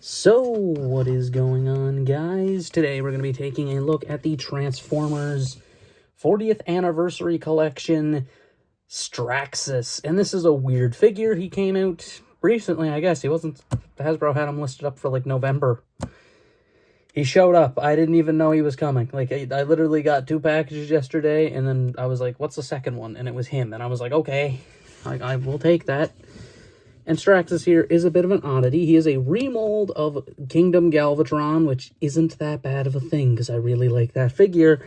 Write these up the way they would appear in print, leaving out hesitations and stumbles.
So, what is going on, guys? Today we're going to be taking a look at the Transformers 40th Anniversary Collection Straxus. And this is a weird figure. He came out recently, I guess. Hasbro had him listed up for, like, November. He showed up. I didn't even know he was coming. Like, I literally got 2 packages yesterday, and then I was like, what's the second one? And it was him. And I was like, okay, I will take that. And Straxus here is a bit of an oddity. He is a remold of Kingdom Galvatron, which isn't that bad of a thing, because I really like that figure.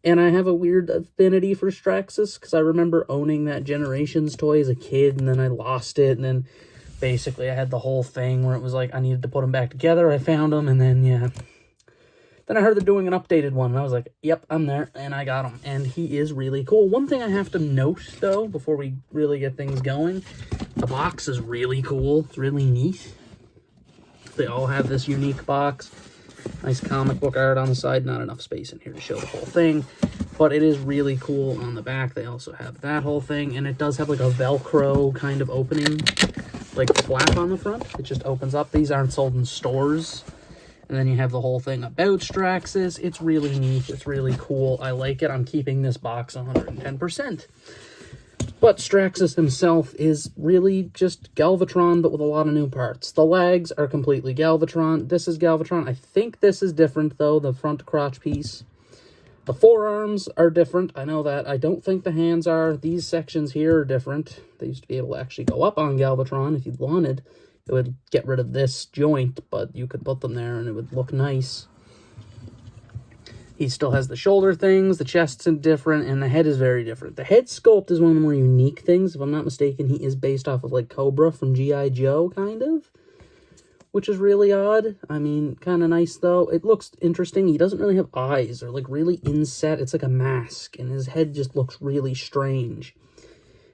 And I have a weird affinity for Straxus, because I remember owning that Generations toy as a kid, and then I lost it, and then basically I had the whole thing where it was like, I needed to put them back together. I found them, and then, yeah. Then I heard they're doing an updated one, and I was like, yep, I'm there, and I got him. And he is really cool. One thing I have to note, though, before we really get things going, the box is really cool. It's really neat. They all have this unique box. Nice comic book art on the side. Not enough space in here to show the whole thing, but it is really cool on the back. They also have that whole thing, and it does have like a Velcro kind of opening, like flap on the front. It just opens up. These aren't sold in stores. And then you have the whole thing about Straxus. It's really neat. It's really cool. I like it. I'm keeping this box 110%. But Straxus himself is really just Galvatron, but with a lot of new parts. The legs are completely Galvatron. This is Galvatron. I think this is different, though, the front crotch piece. The forearms are different. I know that. I don't think the hands are. These sections here are different. They used to be able to actually go up on Galvatron if you wanted. It would get rid of this joint, but you could put them there and it would look nice. He still has the shoulder things, the chest's different, and the head is very different. The head sculpt is one of the more unique things. If I'm not mistaken, he is based off of, like, Cobra from G.I. Joe, kind of. Which is really odd. I mean, kind of nice, though. It looks interesting. He doesn't really have eyes. They're, like, really inset. It's like a mask, and his head just looks really strange.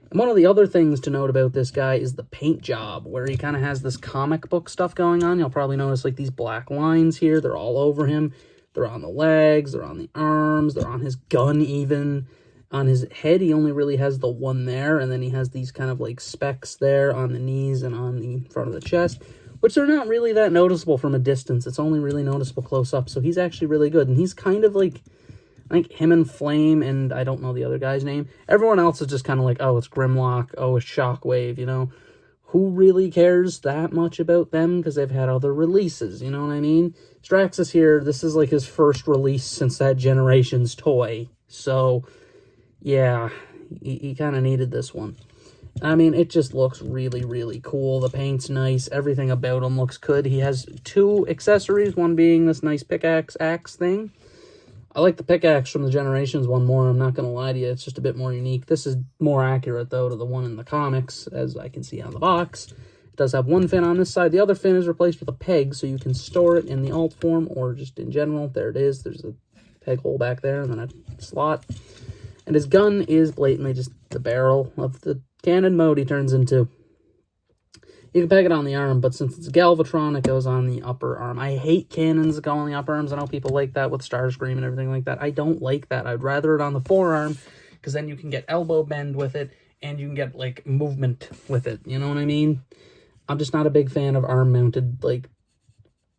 And one of the other things to note about this guy is the paint job, where he kind of has this comic book stuff going on. You'll probably notice, like, these black lines here. They're all over him. They're on the legs. They're on the arms. They're on his gun, even. On his head, he only really has the one there, and then he has these kind of, like, specks there on the knees and on the front of the chest, which are not really that noticeable from a distance. It's only really noticeable close up, so he's actually really good. And he's kind of, like, I think him and Flame, and I don't know the other guy's name. Everyone else is just kind of like, oh, it's Grimlock, oh, it's Shockwave, you know? Who really cares that much about them? Because they've had other releases, you know what I mean? Straxus here, this is like his first release since that Generations toy. So, yeah, he kind of needed this one. I mean, it just looks really, really cool. The paint's nice. Everything about him looks good. He has 2 accessories, one being this nice pickaxe axe thing. I like the pickaxe from the Generations one more, I'm not going to lie to you. It's just a bit more unique. This is more accurate, though, to the one in the comics, as I can see on the box. It does have one fin on this side. The other fin is replaced with a peg, so you can store it in the alt form or just in general. There it is. There's a peg hole back there and then a slot. And his gun is blatantly just the barrel of the cannon mode he turns into. You can peg it on the arm, but since it's Galvatron, it goes on the upper arm. I hate cannons that go on the upper arms. I know people like that with Starscream and everything like that. I don't like that. I'd rather it on the forearm, because then you can get elbow bend with it, and you can get, like, movement with it. You know what I mean? I'm just not a big fan of arm-mounted, like,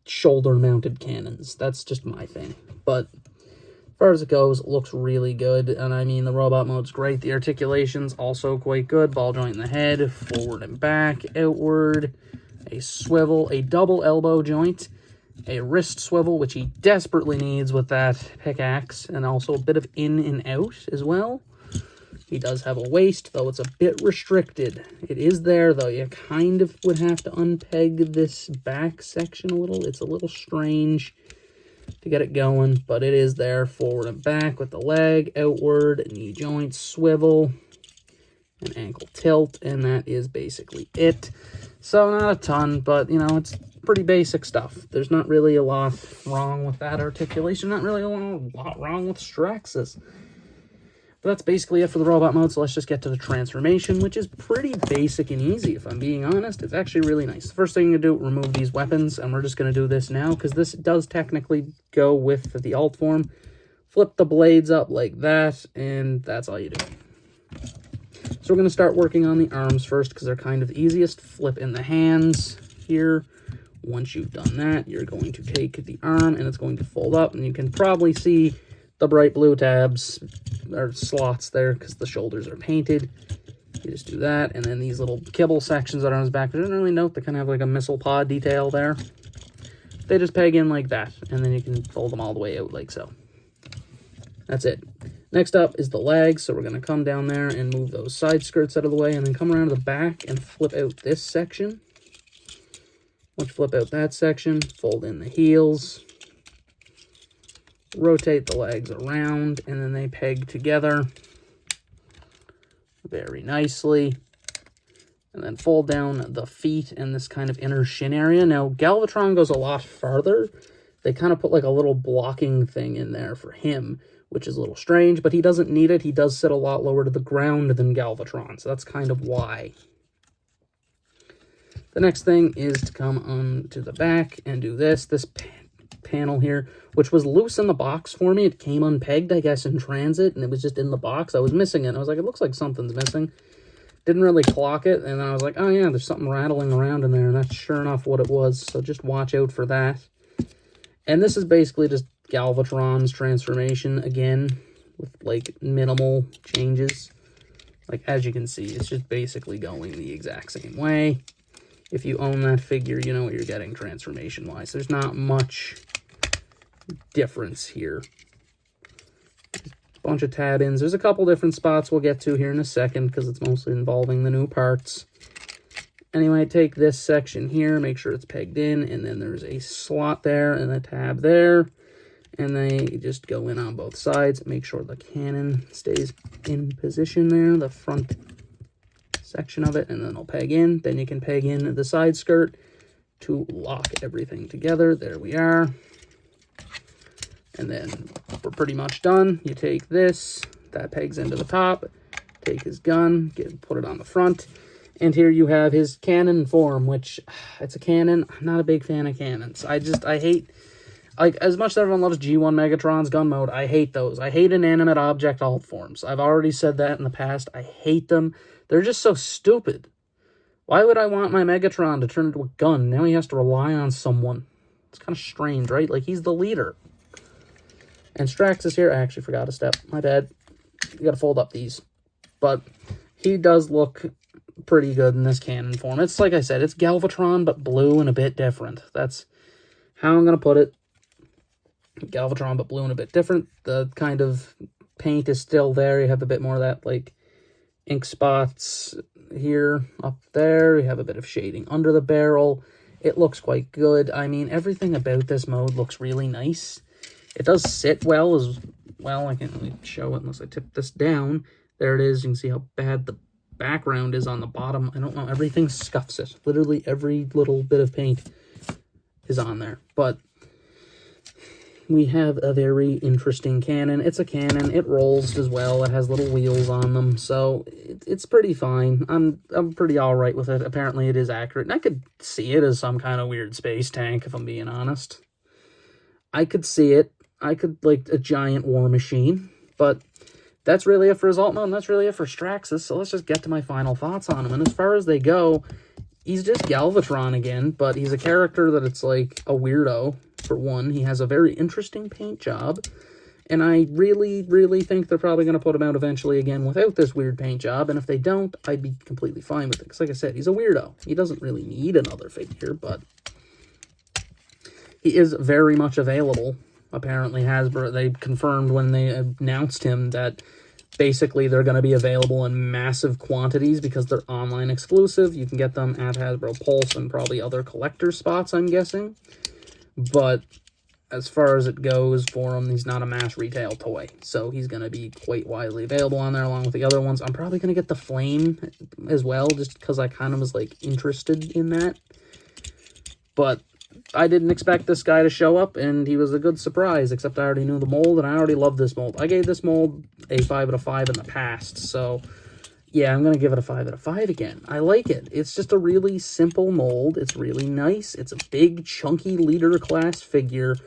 shoulder-mounted cannons. That's just my thing. But as far as it goes, it looks really good. And, I mean, the robot mode's great. The articulation's also quite good. Ball joint in the head, forward and back, outward, a swivel, a double elbow joint, a wrist swivel, which he desperately needs with that pickaxe, and also a bit of in and out as well. He does have a waist, though it's a bit restricted. It is there, though. You kind of would have to unpeg this back section a little. It's a little strange to get it going, but it is there, forward and back with the leg, outward, knee joint, swivel, and ankle tilt, and that is basically it. So not a ton, but, you know, it's pretty basic stuff. There's not really a lot wrong with that articulation, not really a lot wrong with Straxus. But that's basically it for the robot mode, so let's just get to the transformation, which is pretty basic and easy, if I'm being honest. It's actually really nice. The first thing you do, remove these weapons, and we're just going to do this now, because this does technically go with the alt form. Flip the blades up like that, and that's all you do. So we're going to start working on the arms first, because they're kind of the easiest. Flip in the hands here. Once you've done that, you're going to take the arm and it's going to fold up, and you can probably see the bright blue tabs or slots there because the shoulders are painted. You just do that, and then these little kibble sections that are on his back, I didn't really note they kind of have like a missile pod detail there. They just peg in like that, and then you can fold them all the way out like so. That's it. Next up is the legs, so we're going to come down there and move those side skirts out of the way, and then come around to the back and flip out this section. Once you flip out that section, fold in the heels, rotate the legs around, and then they peg together very nicely. And then fold down the feet and this kind of inner shin area. Now, Galvatron goes a lot farther. They kind of put like a little blocking thing in there for him, which is a little strange, but he doesn't need it. He does sit a lot lower to the ground than Galvatron, so that's kind of why. The next thing is to come on to the back and do this panel here, which was loose in the box for me. It came unpegged, I guess, in transit, and it was just in the box. I was missing it. I was like, it looks like something's missing. Didn't really clock it, and then I was like, oh yeah, there's something rattling around in there, and that's sure enough what it was, so just watch out for that. And this is basically just Galvatron's transformation again, with like minimal changes. Like, as you can see, it's just basically going the exact same way. If you own that figure, you know what you're getting transformation-wise. There's not much difference here. A bunch of tab-ins. There's a couple different spots we'll get to here in a second because it's mostly involving the new parts. Anyway, take this section here, make sure it's pegged in, and then there's a slot there and a tab there. And they just go in on both sides. Make sure the cannon stays in position there, the front section of it, and then it'll peg in. Then you can peg in the side skirt to lock everything together. There we are. And then we're pretty much done. You take this, that pegs into the top, take his gun, put it on the front, and here you have his cannon form, which, it's a cannon. I'm not a big fan of cannons. I hate, like, as much as everyone loves G1 Megatron's gun mode, I hate those. I hate inanimate object alt forms. I've already said that in the past. I hate them. They're just so stupid. Why would I want my Megatron to turn into a gun? Now he has to rely on someone. It's kind of strange, right? Like, he's the leader. And Straxus here, I actually forgot a step. My bad. You gotta fold up these. But he does look pretty good in this cannon form. It's, like I said, it's Galvatron, but blue and a bit different. That's how I'm gonna put it. Galvatron, but blue and a bit different. The kind of paint is still there. You have a bit more of that, like, ink spots here, up there. You have a bit of shading under the barrel. It looks quite good. I mean, everything about this mode looks really nice. It does sit well as well. I can't really show it unless I tip this down. There it is. You can see how bad the background is on the bottom. I don't know. Everything scuffs it. Literally every little bit of paint is on there. But we have a very interesting cannon. It's a cannon. It rolls as well. It has little wheels on them, so it's pretty fine. I'm pretty all right with it. Apparently, it is accurate. And I could see it as some kind of weird space tank, if I'm being honest. I could see it. I could, like, a giant war machine. But that's really it for his alt mode, and that's really it for Straxus. So let's just get to my final thoughts on him. And as far as they go, he's just Galvatron again, but he's a character that it's like a weirdo. For one, he has a very interesting paint job, and I really, really think they're probably going to put him out eventually again without this weird paint job, and if they don't, I'd be completely fine with it, because like I said, he's a weirdo. He doesn't really need another figure, but he is very much available. Apparently, Hasbro, they confirmed when they announced him that basically they're going to be available in massive quantities because they're online exclusive. You can get them at Hasbro Pulse and probably other collector spots, I'm guessing. But as far as it goes for him, he's not a mass retail toy. So he's going to be quite widely available on there along with the other ones. I'm probably going to get the Flame as well, just because I kind of was, like, interested in that. But I didn't expect this guy to show up, and he was a good surprise, except I already knew the mold, and I already love this mold. I gave this mold a 5 out of 5 in the past, so yeah, I'm going to give it a 5 out of 5 again. I like it. It's just a really simple mold. It's really nice. It's a big, chunky leader class figure.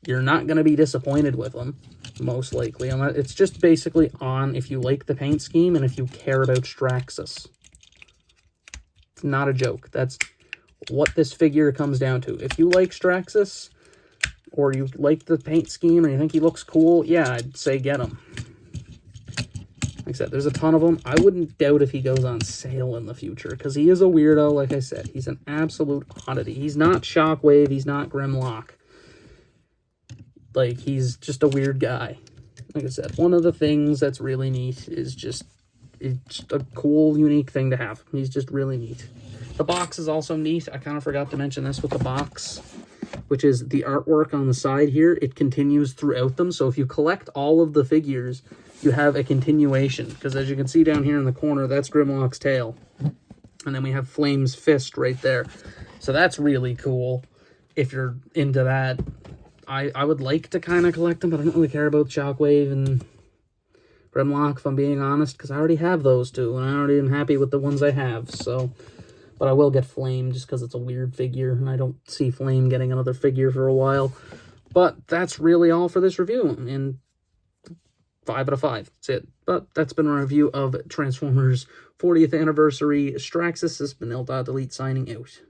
You're not going to be disappointed with them, most likely. It's just basically on if you like the paint scheme and if you care about Straxus. It's not a joke. That's what this figure comes down to. If you like Straxus, or you like the paint scheme, or you think he looks cool, yeah, I'd say get him. Like I said, there's a ton of them. I wouldn't doubt if he goes on sale in the future, because he is a weirdo, like I said. He's an absolute oddity. He's not Shockwave, he's not Grimlock. Like, he's just a weird guy. Like I said, one of the things that's really neat is it's just a cool, unique thing to have. He's just really neat. The box is also neat. I kind of forgot to mention this with the box, which is the artwork on the side here. It continues throughout them. So if you collect all of the figures, you have a continuation. Because as you can see down here in the corner, that's Grimlock's tail. And then we have Flame's fist right there. So that's really cool if you're into that. I would like to kind of collect them, but I don't really care about Shockwave and Grimlock, if I'm being honest, because I already have those two, and I already am happy with the ones I have, so... But I will get Flame, just because it's a weird figure, and I don't see Flame getting another figure for a while. But that's really all for this review, and 5 out of 5, that's it. But that's been a review of Transformers 40th Anniversary Straxus. This has been L.Delete signing out.